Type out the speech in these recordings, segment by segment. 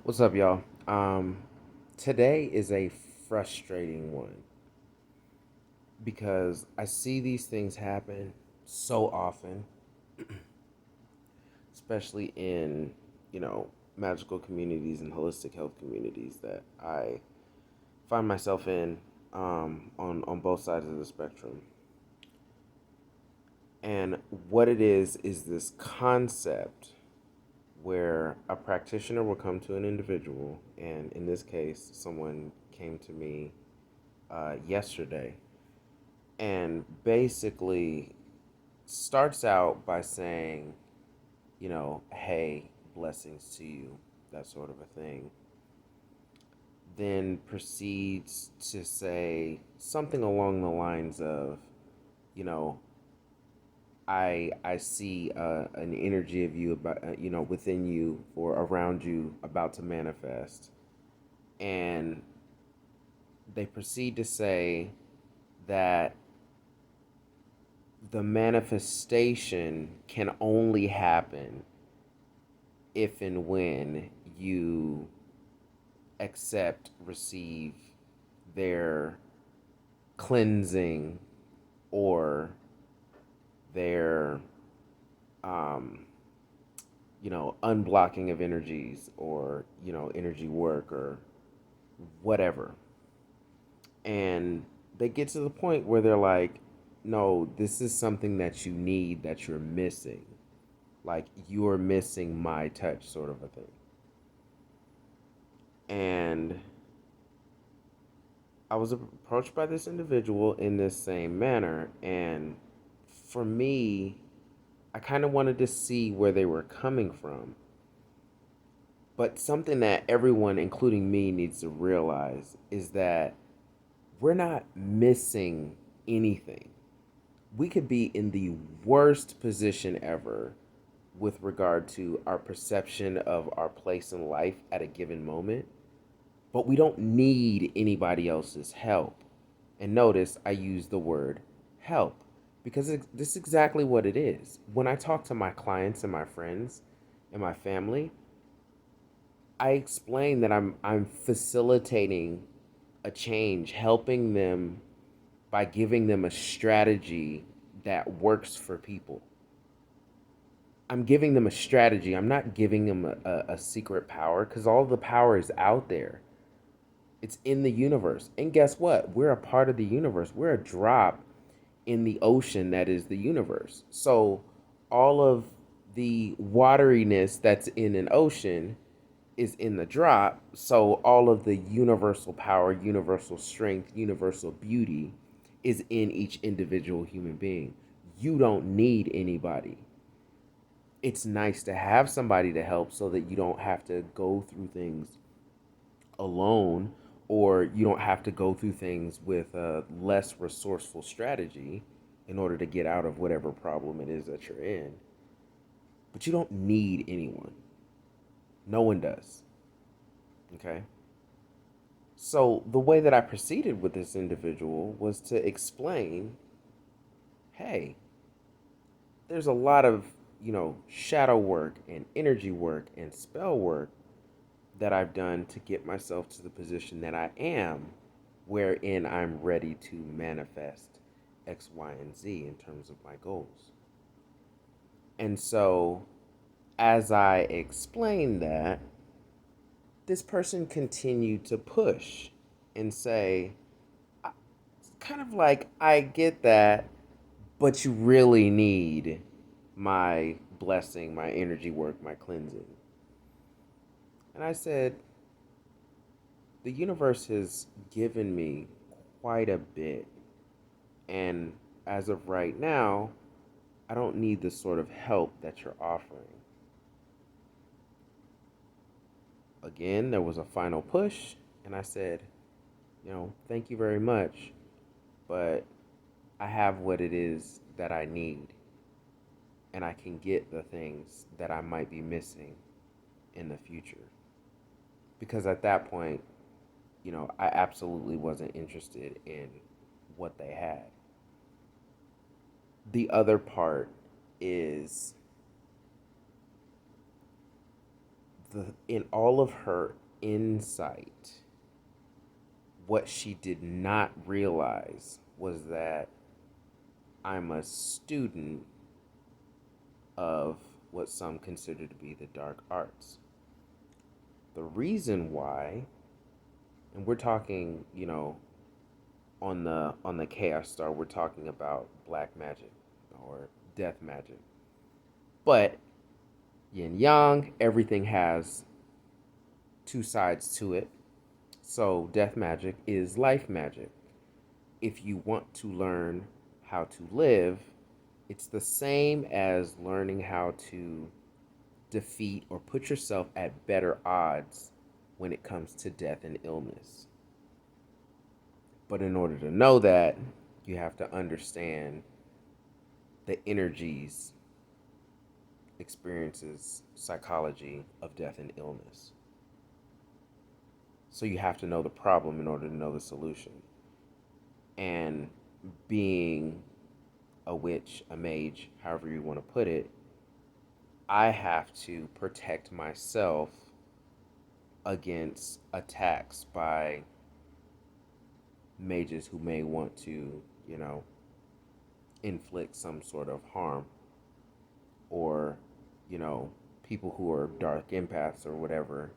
What's up, y'all? Today is a frustrating one because I see these things happen so often, especially in, magical communities and holistic health communities that I find myself in on both sides of the spectrum. And what it is this concept where a practitioner will come to an individual, and in this case, someone came to me yesterday and basically starts out by saying, hey, blessings to you, that sort of a thing. Then proceeds to say something along the lines of, you know, I see an energy of you about within you or around you about to manifest, and they proceed to say that the manifestation can only happen if and when you accept, receive their cleansing or their, um, unblocking of energies or, energy work or whatever. And they get to the point where they're like, no, this is something that you need that you're missing. Like you're missing my touch, sort of a thing. And I was approached by this individual in this same manner. And for me, I kind of wanted to see where they were coming from. But something that everyone, including me, needs to realize is that we're not missing anything. We could be in the worst position ever with regard to our perception of our place in life at a given moment, but we don't need anybody else's help. And notice I use the word help because this is exactly what it is. When I talk to my clients and my friends and my family, I explain that I'm facilitating a change, helping them by giving them a strategy that works for people. I'm giving them a strategy. I'm not giving them a secret power because all the power is out there. It's in the universe. And guess what? We're a part of the universe. We're a drop in the ocean that is the universe. So all of the wateriness that's in an ocean is in the drop. So all of the universal power, universal strength, universal beauty is in each individual human being. You don't need anybody. It's nice to have somebody to help so that you don't have to go through things alone, or you don't have to go through things with a less resourceful strategy in order to get out of whatever problem it is that you're in. But you don't need anyone. No one does. Okay? So the way that I proceeded with this individual was to explain, hey, there's a lot of, shadow work and energy work and spell work that I've done to get myself to the position that I am, wherein I'm ready to manifest X, Y, and Z in terms of my goals. And so, as I explained that, this person continued to push and say, kind of like, I get that, but you really need my blessing, my energy work, my cleansing. And I said, the universe has given me quite a bit. And as of right now, I don't need the sort of help that you're offering. Again, there was a final push, and I said, thank you very much, but I have what it is that I need, and I can get the things that I might be missing in the future. Because at that point, I absolutely wasn't interested in what they had. The other part is In all of her insight, what she did not realize was that I'm a student of what some consider to be the dark arts. The reason why, and we're talking, on the Chaos Star, we're talking about black magic or death magic. But yin yang, everything has two sides to it. So death magic is life magic. If you want to learn how to live, it's the same as learning how to defeat or put yourself at better odds when it comes to death and illness. But in order to know that, you have to understand the energies, experiences, psychology of death and illness. So you have to know the problem in order to know the solution. And being a witch, a mage, however you want to put it, I have to protect myself against attacks by mages who may want to, inflict some sort of harm, or, people who are dark empaths or whatever,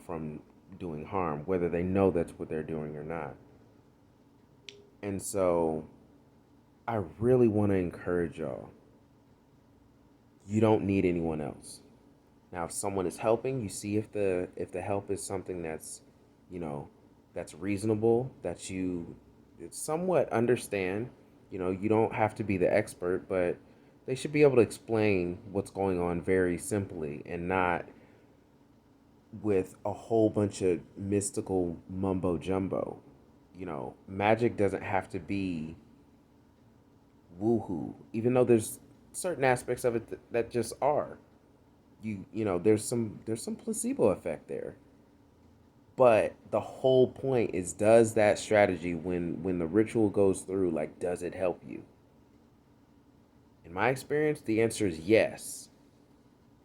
from doing harm, whether they know that's what they're doing or not. And so I really want to encourage y'all. You don't need anyone else. Now, if someone is helping, you see if the help is something that's, you know, that's reasonable, that you somewhat understand. You don't have to be the expert, but they should be able to explain what's going on very simply and not with a whole bunch of mystical mumbo jumbo. Magic doesn't have to be woohoo, even though there's certain aspects of it that just are. There's some placebo effect there. But the whole point is, does that strategy, when the ritual goes through, like, does it help you? In my experience, the answer is yes.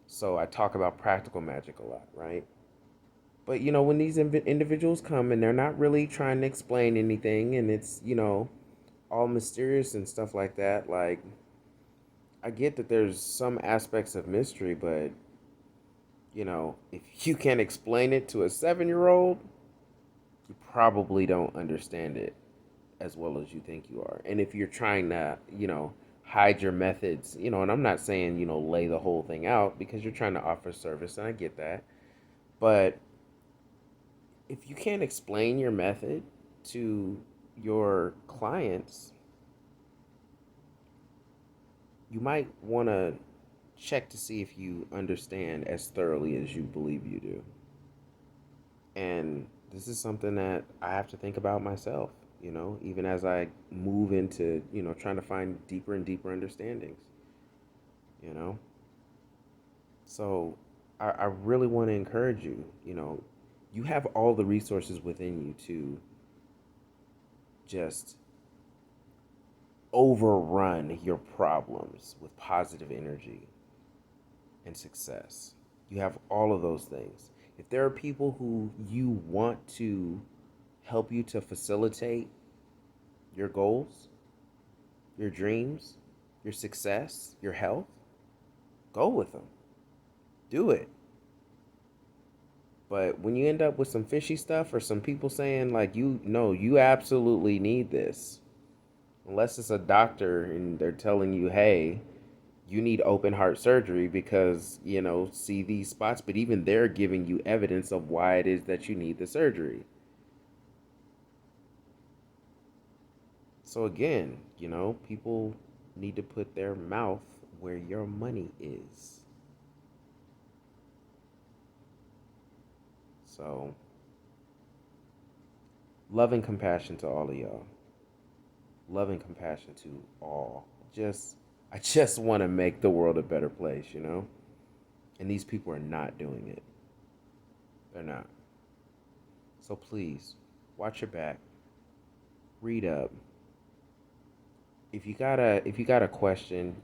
So I talk about practical magic a lot, right? But when these individuals come and they're not really trying to explain anything, and it's all mysterious and stuff like that, like, I get that there's some aspects of mystery, but if you can't explain it to a 7-year-old, you probably don't understand it as well as you think you are. And if you're trying to, hide your methods, and I'm not saying, lay the whole thing out, because you're trying to offer service, and I get that. But if you can't explain your method to your clients, you might want to check to see if you understand as thoroughly as you believe you do. And this is something that I have to think about myself, even as I move into, trying to find deeper and deeper understandings, you know? So I really want to encourage you, you have all the resources within you to just overrun your problems with positive energy and success. You have all of those things. If there are people who you want to help you to facilitate your goals, your dreams, your success, your health, go with them. Do it. But when you end up with some fishy stuff, or some people saying like, you absolutely need this, unless it's a doctor and they're telling you, hey, you need open heart surgery because, see these spots, but even they're giving you evidence of why it is that you need the surgery. So again, people need to put their mouth where your money is. So, love and compassion to all of y'all. Love and compassion to all. I just want to make the world a better place, And these people are not doing it. They're not. So please, watch your back. Read up. If you got a question,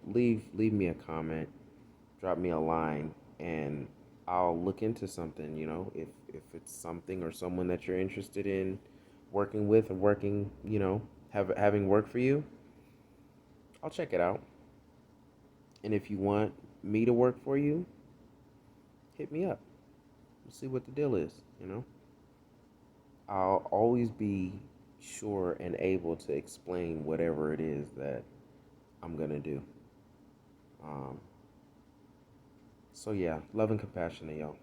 leave me a comment, drop me a line, and I'll look into something, you know, if it's something or someone that you're interested in working with and working, you know, having work for you, I'll check it out. And if you want me to work for you, hit me up. We'll see what the deal is, you know. I'll always be sure and able to explain whatever it is that I'm gonna do. Um, so yeah, love and compassion to y'all.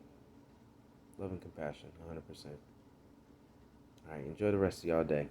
Love and compassion, 100%. All right, enjoy the rest of y'all day.